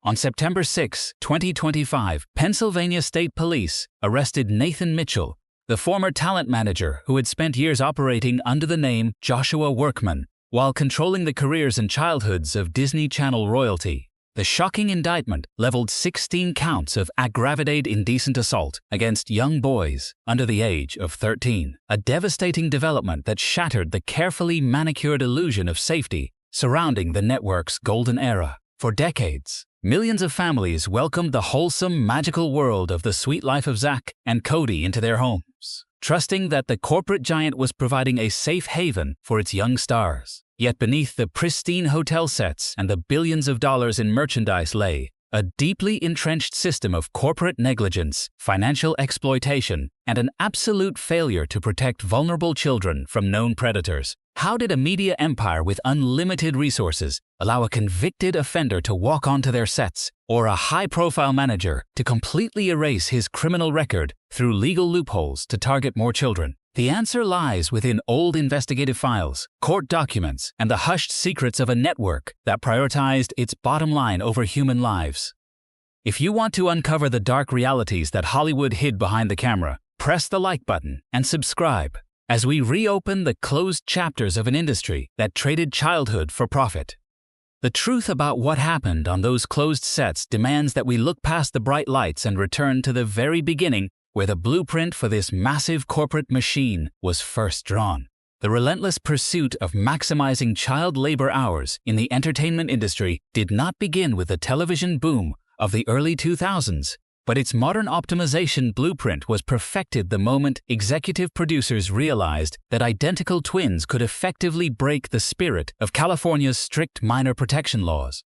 On September 6, 2025, Pennsylvania State Police arrested Nathan Mitchell, the former talent manager who had spent years operating under the name Joshua Workman, while controlling the careers and childhoods of Disney Channel royalty. The shocking indictment leveled 16 counts of aggravated indecent assault against young boys under the age of 13, a devastating development that shattered the carefully manicured illusion of safety surrounding the network's golden era. For decades, millions of families welcomed the wholesome, magical world of the sweet life of Zack and Cody into their homes, trusting that the corporate giant was providing a safe haven for its young stars. Yet beneath the pristine hotel sets and the billions of dollars in merchandise lay a deeply entrenched system of corporate negligence, financial exploitation, and an absolute failure to protect vulnerable children from known predators. How did a media empire with unlimited resources allow a convicted offender to walk onto their sets, or a high-profile manager to completely erase his criminal record through legal loopholes to target more children? The answer lies within old investigative files, court documents, and the hushed secrets of a network that prioritized its bottom line over human lives. If you want to uncover the dark realities that Hollywood hid behind the camera, press the like button and subscribe as we reopen the closed chapters of an industry that traded childhood for profit. The truth about what happened on those closed sets demands that we look past the bright lights and return to the very beginning, where the blueprint for this massive corporate machine was first drawn. The relentless pursuit of maximizing child labor hours in the entertainment industry did not begin with the television boom of the early 2000s, but its modern optimization blueprint was perfected the moment executive producers realized that identical twins could effectively break the spirit of California's strict minor protection laws.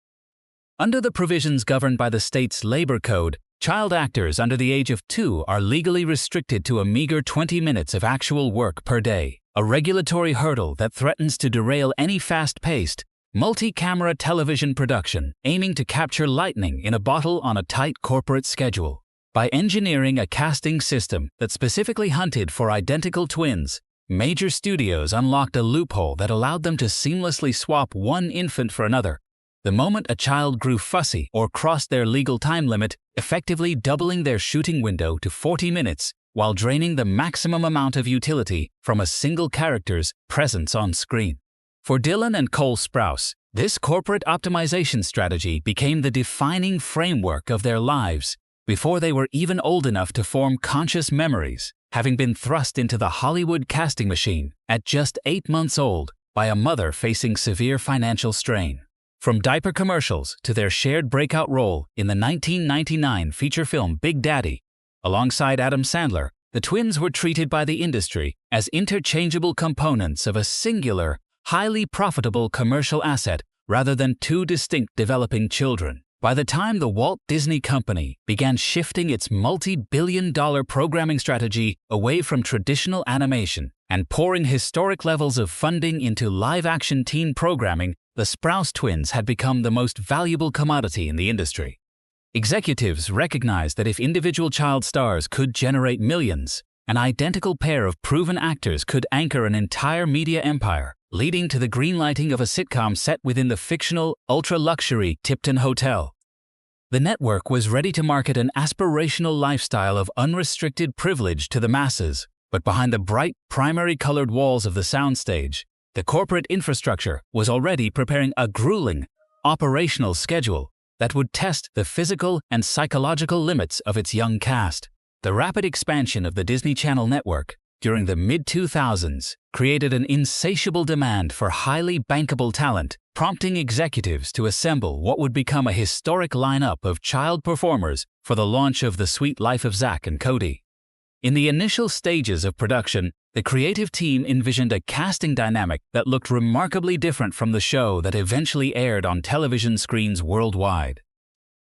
Under the provisions governed by the state's labor code, child actors under the age of 2 are legally restricted to a meager 20 minutes of actual work per day, a regulatory hurdle that threatens to derail any fast-paced, multi-camera television production aiming to capture lightning in a bottle on a tight corporate schedule. By engineering a casting system that specifically hunted for identical twins, major studios unlocked a loophole that allowed them to seamlessly swap one infant for another the moment a child grew fussy or crossed their legal time limit, effectively doubling their shooting window to 40 minutes while draining the maximum amount of utility from a single character's presence on screen. For Dylan and Cole Sprouse, this corporate optimization strategy became the defining framework of their lives before they were even old enough to form conscious memories, having been thrust into the Hollywood casting machine at just 8 months old by a mother facing severe financial strain. From diaper commercials to their shared breakout role in the 1999 feature film Big Daddy, alongside Adam Sandler, the twins were treated by the industry as interchangeable components of a singular, highly profitable commercial asset rather than two distinct developing children. By the time the Walt Disney Company began shifting its multi-billion-dollar programming strategy away from traditional animation and pouring historic levels of funding into live-action teen programming, the Sprouse twins had become the most valuable commodity in the industry. Executives recognized that if individual child stars could generate millions, an identical pair of proven actors could anchor an entire media empire, leading to the greenlighting of a sitcom set within the fictional, ultra-luxury Tipton Hotel. The network was ready to market an aspirational lifestyle of unrestricted privilege to the masses, but behind the bright, primary-colored walls of the soundstage, the corporate infrastructure was already preparing a grueling, operational schedule that would test the physical and psychological limits of its young cast. The rapid expansion of the Disney Channel network during the mid-2000s created an insatiable demand for highly bankable talent, prompting executives to assemble what would become a historic lineup of child performers for the launch of The Sweet Life of Zack and Cody. In the initial stages of production, the creative team envisioned a casting dynamic that looked remarkably different from the show that eventually aired on television screens worldwide.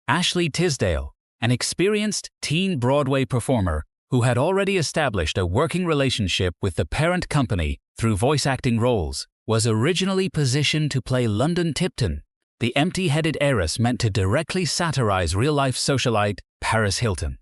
Ashley Tisdale, an experienced teen Broadway performer who had already established a working relationship with the parent company through voice acting roles, was originally positioned to play London Tipton, the empty-headed heiress meant to directly satirize real-life socialite Paris Hilton.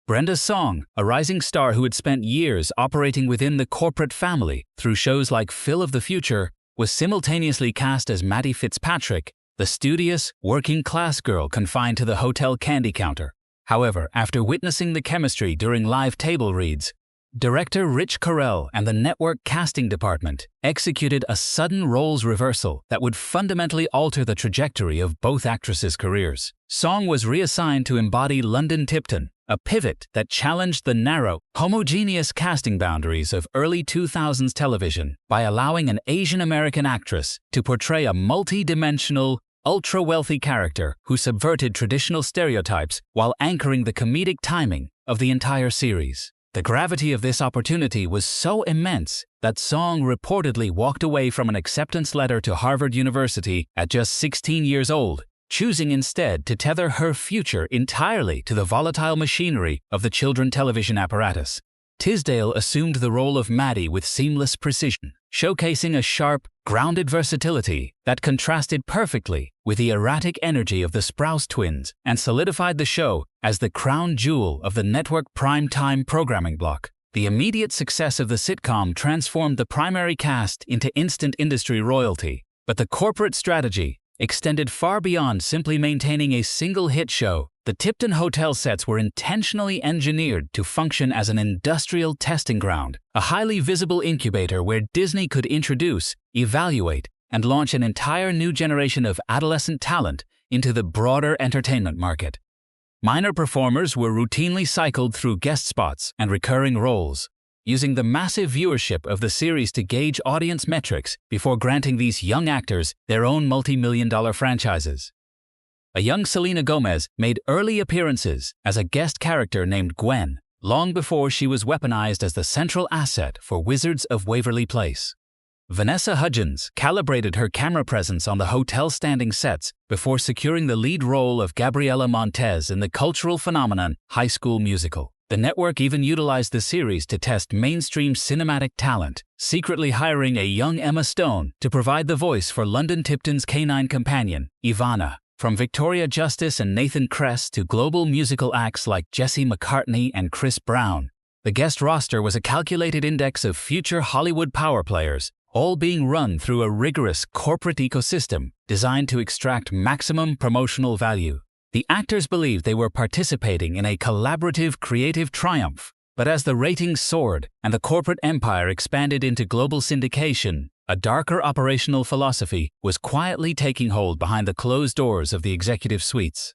Brenda Song, a rising star who had spent years operating within the corporate family through shows like Phil of the Future, was simultaneously cast as Maddie Fitzpatrick, the studious, working-class girl confined to the hotel candy counter. However, after witnessing the chemistry during live table reads, director Rich Carell and the network casting department executed a sudden roles reversal that would fundamentally alter the trajectory of both actresses' careers. Song was reassigned to embody London Tipton, a pivot that challenged the narrow, homogeneous casting boundaries of early 2000s television by allowing an Asian American actress to portray a multi-dimensional, ultra-wealthy character who subverted traditional stereotypes while anchoring the comedic timing of the entire series. The gravity of this opportunity was so immense that Song reportedly walked away from an acceptance letter to Harvard University at just 16 years old, choosing instead to tether her future entirely to the volatile machinery of the children's television apparatus. Tisdale assumed the role of Maddie with seamless precision, showcasing a sharp, grounded versatility that contrasted perfectly with the erratic energy of the Sprouse twins and solidified the show as the crown jewel of the network prime-time programming block. The immediate success of the sitcom transformed the primary cast into instant industry royalty, but the corporate strategy extended far beyond simply maintaining a single hit show. The Tipton hotel sets were intentionally engineered to function as an industrial testing ground, a highly visible incubator where Disney could introduce, evaluate, and launch an entire new generation of adolescent talent into the broader entertainment market. Minor performers were routinely cycled through guest spots and recurring roles, using the massive viewership of the series to gauge audience metrics before granting these young actors their own multi-million-dollar franchises. A young Selena Gomez made early appearances as a guest character named Gwen, long before she was weaponized as the central asset for Wizards of Waverly Place. Vanessa Hudgens calibrated her camera presence on the hotel standing sets before securing the lead role of Gabriela Montez in the cultural phenomenon High School Musical. The network even utilized the series to test mainstream cinematic talent, secretly hiring a young Emma Stone to provide the voice for London Tipton's canine companion, Ivana. From Victoria Justice and Nathan Kress to global musical acts like Jesse McCartney and Chris Brown, the guest roster was a calculated index of future Hollywood power players, all being run through a rigorous corporate ecosystem designed to extract maximum promotional value. The actors believed they were participating in a collaborative creative triumph, but as the ratings soared and the corporate empire expanded into global syndication, a darker operational philosophy was quietly taking hold behind the closed doors of the executive suites.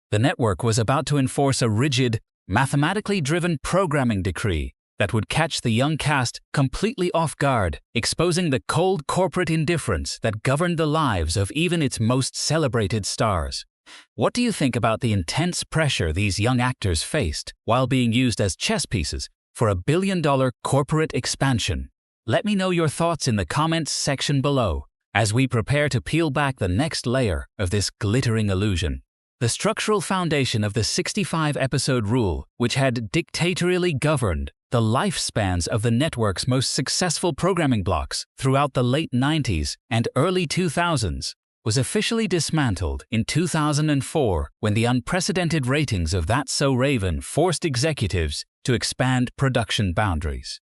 The network was about to enforce a rigid, mathematically driven programming decree that would catch the young cast completely off guard, exposing the cold corporate indifference that governed the lives of even its most celebrated stars. What do you think about the intense pressure these young actors faced while being used as chess pieces for a billion-dollar corporate expansion? Let me know your thoughts in the comments section below as we prepare to peel back the next layer of this glittering illusion. The structural foundation of the 65-episode rule, which had dictatorially governed the lifespans of the network's most successful programming blocks throughout the late 90s and early 2000s, was officially dismantled in 2004 when the unprecedented ratings of That's So Raven forced executives to expand production boundaries.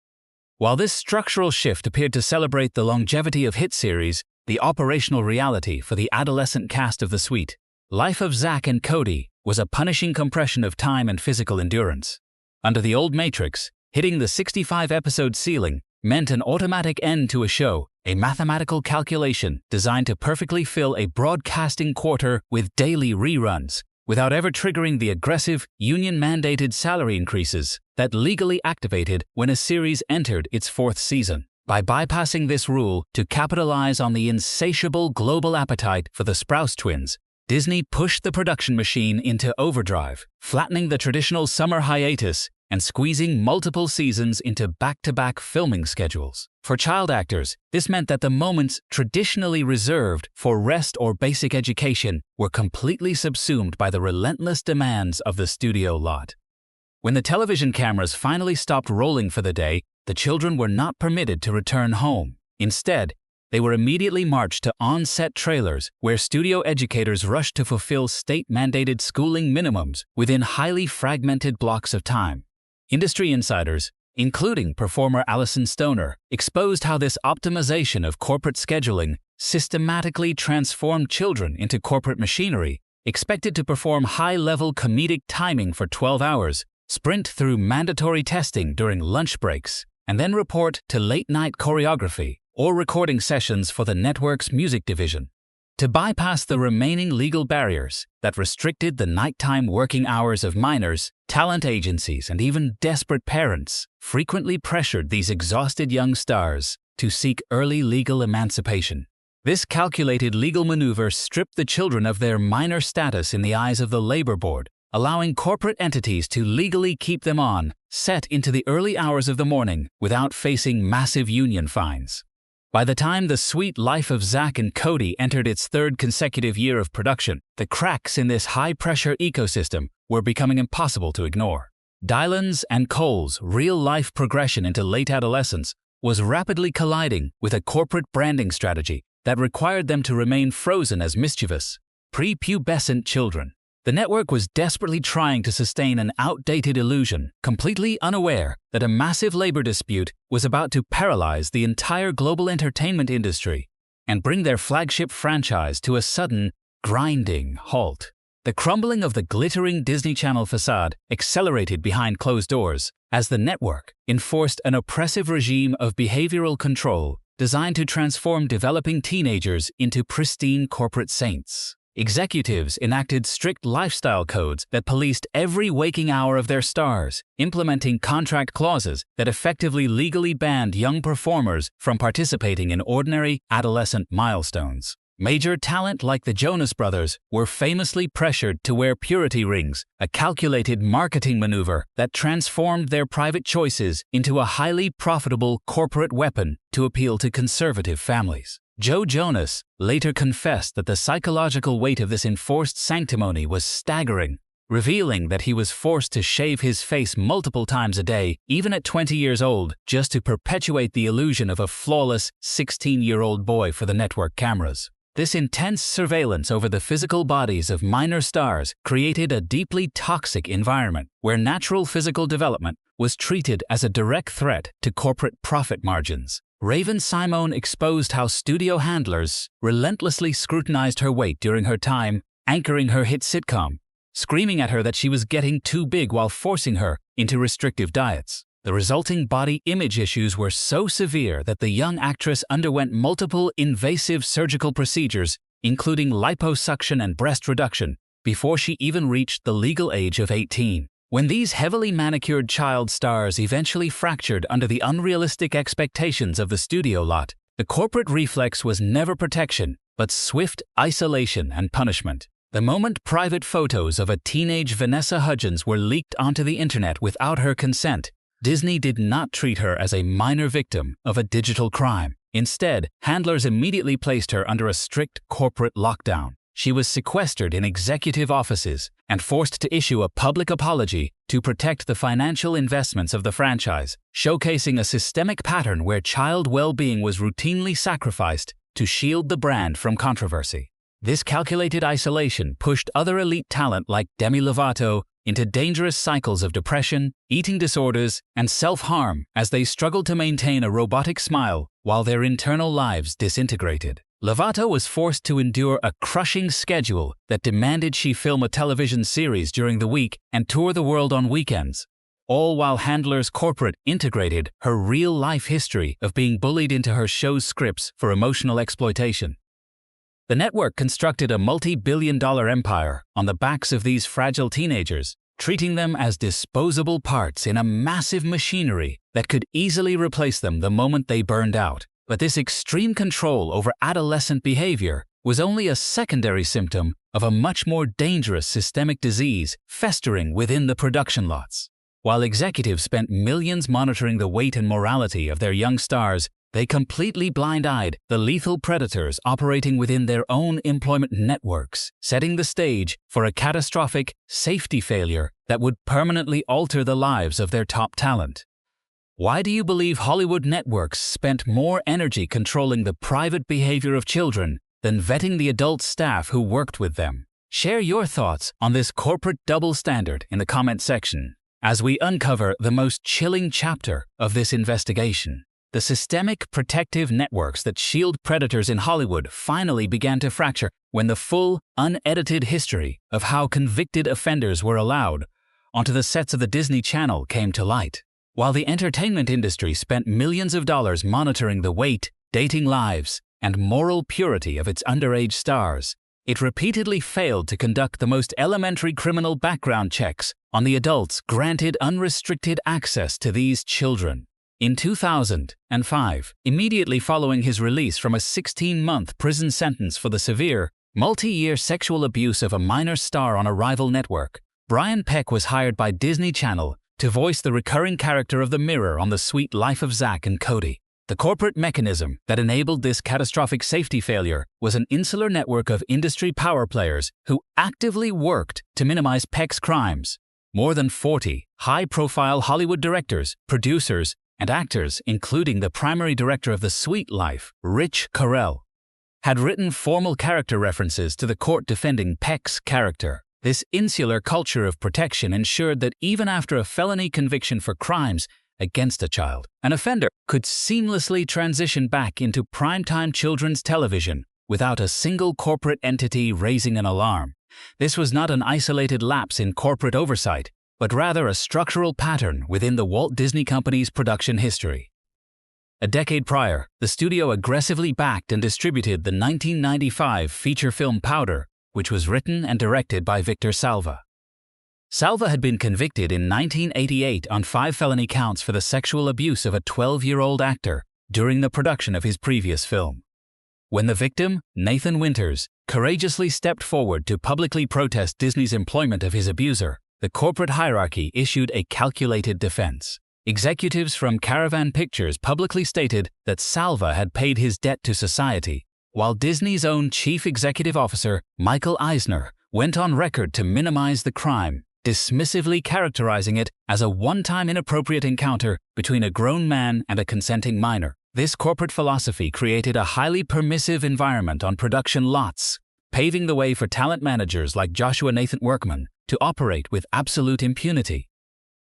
While this structural shift appeared to celebrate the longevity of hit series, the operational reality for the adolescent cast of the suite, Life of Zack and Cody, was a punishing compression of time and physical endurance. Under the old matrix, hitting the 65-episode ceiling meant an automatic end to a show, a mathematical calculation designed to perfectly fill a broadcasting quarter with daily reruns, without ever triggering the aggressive, union-mandated salary increases that legally activated when a series entered its fourth season. By bypassing this rule to capitalize on the insatiable global appetite for the Sprouse twins, Disney pushed the production machine into overdrive, flattening the traditional summer hiatus and squeezing multiple seasons into back-to-back filming schedules. For child actors, this meant that the moments traditionally reserved for rest or basic education were completely subsumed by the relentless demands of the studio lot. When the television cameras finally stopped rolling for the day, the children were not permitted to return home. Instead, they were immediately marched to on-set trailers where studio educators rushed to fulfill state-mandated schooling minimums within highly fragmented blocks of time. Industry insiders, including performer Alison Stoner, exposed how this optimization of corporate scheduling systematically transformed children into corporate machinery, expected to perform high-level comedic timing for 12 hours, sprint through mandatory testing during lunch breaks, and then report to late-night choreography or recording sessions for the network's music division. To bypass the remaining legal barriers that restricted the nighttime working hours of minors, talent agencies and even desperate parents frequently pressured these exhausted young stars to seek early legal emancipation. This calculated legal maneuver stripped the children of their minor status in the eyes of the labor board, allowing corporate entities to legally keep them on, set into the early hours of the morning without facing massive union fines. By the time The Sweet Life of Zack and Cody entered its third consecutive year of production, the cracks in this high-pressure ecosystem were becoming impossible to ignore. Dylan's and Cole's real-life progression into late adolescence was rapidly colliding with a corporate branding strategy that required them to remain frozen as mischievous, prepubescent children. The network was desperately trying to sustain an outdated illusion, completely unaware that a massive labor dispute was about to paralyze the entire global entertainment industry and bring their flagship franchise to a sudden, grinding halt. The crumbling of the glittering Disney Channel facade accelerated behind closed doors as the network enforced an oppressive regime of behavioral control designed to transform developing teenagers into pristine corporate saints. Executives enacted strict lifestyle codes that policed every waking hour of their stars, implementing contract clauses that effectively legally banned young performers from participating in ordinary adolescent milestones. Major talent like the Jonas Brothers were famously pressured to wear purity rings, a calculated marketing maneuver that transformed their private choices into a highly profitable corporate weapon to appeal to conservative families. Joe Jonas later confessed that the psychological weight of this enforced sanctimony was staggering, revealing that he was forced to shave his face multiple times a day, even at 20 years old, just to perpetuate the illusion of a flawless 16-year-old boy for the network cameras. This intense surveillance over the physical bodies of minor stars created a deeply toxic environment where natural physical development was treated as a direct threat to corporate profit margins. Raven-Symoné exposed how studio handlers relentlessly scrutinized her weight during her time anchoring her hit sitcom, screaming at her that she was getting too big while forcing her into restrictive diets. The resulting body image issues were so severe that the young actress underwent multiple invasive surgical procedures, including liposuction and breast reduction, before she even reached the legal age of 18. When these heavily manicured child stars eventually fractured under the unrealistic expectations of the studio lot, the corporate reflex was never protection, but swift isolation and punishment. The moment private photos of a teenage Vanessa Hudgens were leaked onto the internet without her consent, Disney did not treat her as a minor victim of a digital crime. Instead, handlers immediately placed her under a strict corporate lockdown. She was sequestered in executive offices and forced to issue a public apology to protect the financial investments of the franchise, showcasing a systemic pattern where child well-being was routinely sacrificed to shield the brand from controversy. This calculated isolation pushed other elite talent like Demi Lovato into dangerous cycles of depression, eating disorders, and self-harm as they struggled to maintain a robotic smile while their internal lives disintegrated. Lovato was forced to endure a crushing schedule that demanded she film a television series during the week and tour the world on weekends, all while handlers corporate integrated her real-life history of being bullied into her show's scripts for emotional exploitation. The network constructed a multi-billion-dollar empire on the backs of these fragile teenagers, treating them as disposable parts in a massive machinery that could easily replace them the moment they burned out. But this extreme control over adolescent behavior was only a secondary symptom of a much more dangerous systemic disease festering within the production lots. While executives spent millions monitoring the weight and morality of their young stars, they completely blind-eyed the lethal predators operating within their own employment networks, setting the stage for a catastrophic safety failure that would permanently alter the lives of their top talent. Why do you believe Hollywood networks spent more energy controlling the private behavior of children than vetting the adult staff who worked with them? Share your thoughts on this corporate double standard in the comment section as we uncover the most chilling chapter of this investigation. The systemic protective networks that shield predators in Hollywood finally began to fracture when the full, unedited history of how convicted offenders were allowed onto the sets of the Disney Channel came to light. While the entertainment industry spent millions of dollars monitoring the weight, dating lives, and moral purity of its underage stars, it repeatedly failed to conduct the most elementary criminal background checks on the adults granted unrestricted access to these children. In 2005, immediately following his release from a 16-month prison sentence for the severe, multi-year sexual abuse of a minor star on a rival network, Brian Peck was hired by Disney Channel to voice the recurring character of the Mirror on The Sweet Life of Zack and Cody. The corporate mechanism that enabled this catastrophic safety failure was an insular network of industry power players who actively worked to minimize Peck's crimes. More than 40 high-profile Hollywood directors, producers, and actors, including the primary director of The Sweet Life, Rich Carell, had written formal character references to the court defending Peck's character. This insular culture of protection ensured that even after a felony conviction for crimes against a child, an offender could seamlessly transition back into primetime children's television without a single corporate entity raising an alarm. This was not an isolated lapse in corporate oversight, but rather a structural pattern within the Walt Disney Company's production history. A decade prior, the studio aggressively backed and distributed the 1995 feature film Powder, which was written and directed by Victor Salva. Salva had been convicted in 1988 on 5 felony counts for the sexual abuse of a 12-year-old actor during the production of his previous film. When the victim, Nathan Winters, courageously stepped forward to publicly protest Disney's employment of his abuser, the corporate hierarchy issued a calculated defense. Executives from Caravan Pictures publicly stated that Salva had paid his debt to society, while Disney's own chief executive officer, Michael Eisner, went on record to minimize the crime, dismissively characterizing it as a one-time inappropriate encounter between a grown man and a consenting minor. This corporate philosophy created a highly permissive environment on production lots, paving the way for talent managers like Joshua Workman to operate with absolute impunity.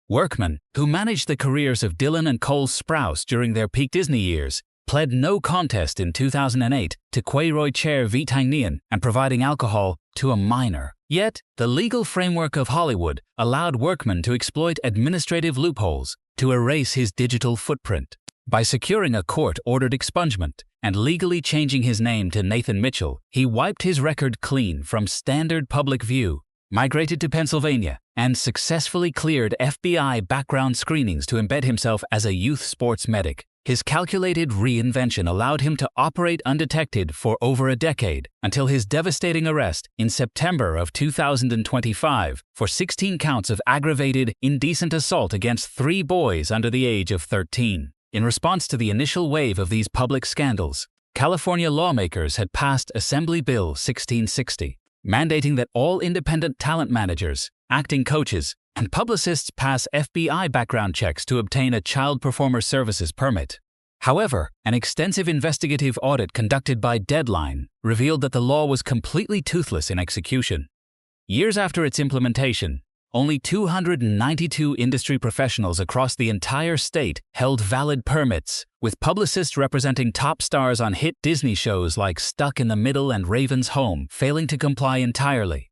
Workman, who managed the careers of Dylan and Cole Sprouse during their peak Disney years, pled no contest in 2008 to Kwai Chair Vitang Nian and providing alcohol to a minor. Yet, the legal framework of Hollywood allowed Workman to exploit administrative loopholes to erase his digital footprint. By securing a court-ordered expungement and legally changing his name to Nathan Mitchell, he wiped his record clean from standard public view, migrated to Pennsylvania, and successfully cleared FBI background screenings to embed himself as a youth sports medic. His calculated reinvention allowed him to operate undetected for over a decade until his devastating arrest in September of 2025 for 16 counts of aggravated, indecent assault against 3 boys under the age of 13. In response to the initial wave of these public scandals, California lawmakers had passed Assembly Bill 1660, mandating that all independent talent managers, acting coaches, and publicists pass FBI background checks to obtain a child performer services permit. However, an extensive investigative audit conducted by Deadline revealed that the law was completely toothless in execution. Years after its implementation, only 292 industry professionals across the entire state held valid permits, with publicists representing top stars on hit Disney shows like Stuck in the Middle and Raven's Home failing to comply entirely.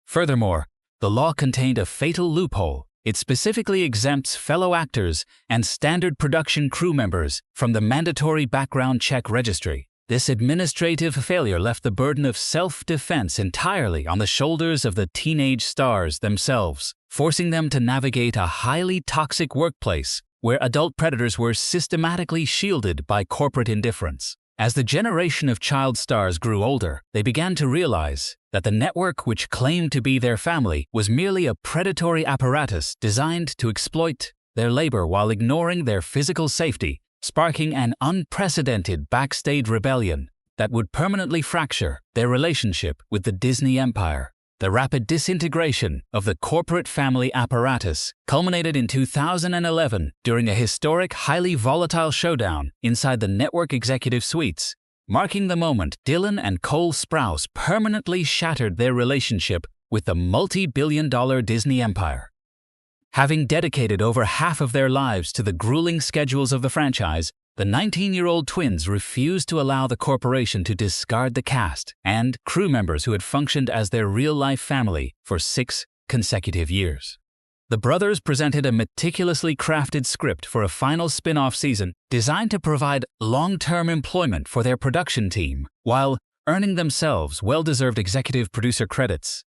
Furthermore, the law contained a fatal loophole. It specifically exempts fellow actors and standard production crew members from the mandatory background check registry. This administrative failure left the burden of self-defense entirely on the shoulders of the teenage stars themselves, forcing them to navigate a highly toxic workplace where adult predators were systematically shielded by corporate indifference. As the generation of child stars grew older, they began to realize that the network which claimed to be their family was merely a predatory apparatus designed to exploit their labor while ignoring their physical safety, sparking an unprecedented backstage rebellion that would permanently fracture their relationship with the Disney empire. The rapid disintegration of the corporate family apparatus culminated in 2011 during a historic, highly volatile showdown inside the network executive suites, marking the moment Dylan and Cole Sprouse permanently shattered their relationship with the multi-billion-dollar Disney empire. Having dedicated over half of their lives to the grueling schedules of the franchise, The 19-year-old twins refused to allow the corporation to discard the cast and crew members who had functioned as their real-life family for 6 consecutive years. The brothers presented a meticulously crafted script for a final spin-off season designed to provide long-term employment for their production team, while earning themselves well-deserved executive producer credits.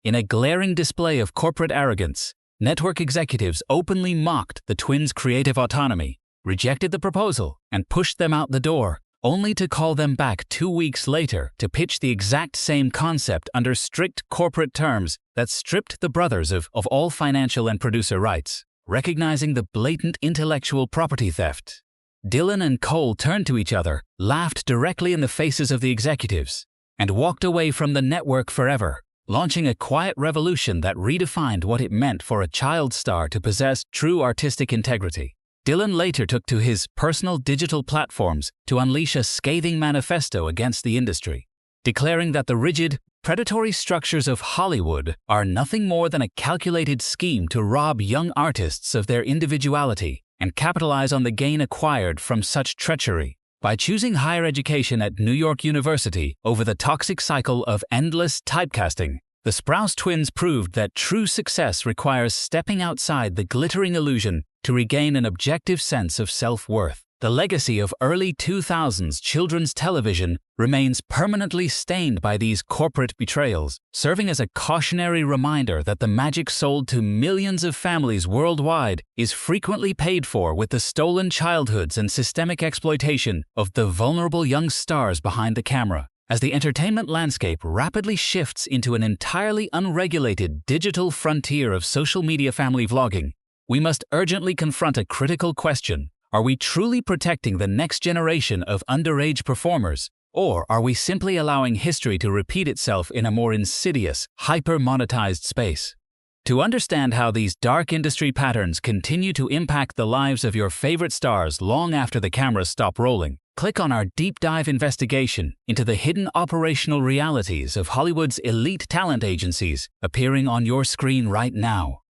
In a glaring display of corporate arrogance, network executives openly mocked the twins' creative autonomy, rejected the proposal, and pushed them out the door, only to call them back 2 weeks later to pitch the exact same concept under strict corporate terms that stripped the brothers of all financial and producer rights, recognizing the blatant intellectual property theft. Dylan and Cole turned to each other, laughed directly in the faces of the executives, and walked away from the network forever, launching a quiet revolution that redefined what it meant for a child star to possess true artistic integrity. Dylan later took to his personal digital platforms to unleash a scathing manifesto against the industry, declaring that the rigid, predatory structures of Hollywood are nothing more than a calculated scheme to rob young artists of their individuality and capitalize on the gain acquired from such treachery. By choosing higher education at New York University over the toxic cycle of endless typecasting, the Sprouse twins proved that true success requires stepping outside the glittering illusion to regain an objective sense of self-worth. The legacy of early 2000s children's television remains permanently stained by these corporate betrayals, serving as a cautionary reminder that the magic sold to millions of families worldwide is frequently paid for with the stolen childhoods and systemic exploitation of the vulnerable young stars behind the camera. As the entertainment landscape rapidly shifts into an entirely unregulated digital frontier of social media family vlogging, we must urgently confront a critical question. Are we truly protecting the next generation of underage performers, or are we simply allowing history to repeat itself in a more insidious, hyper-monetized space? To understand how these dark industry patterns continue to impact the lives of your favorite stars long after the cameras stop rolling, click on our deep dive investigation into the hidden operational realities of Hollywood's elite talent agencies appearing on your screen right now.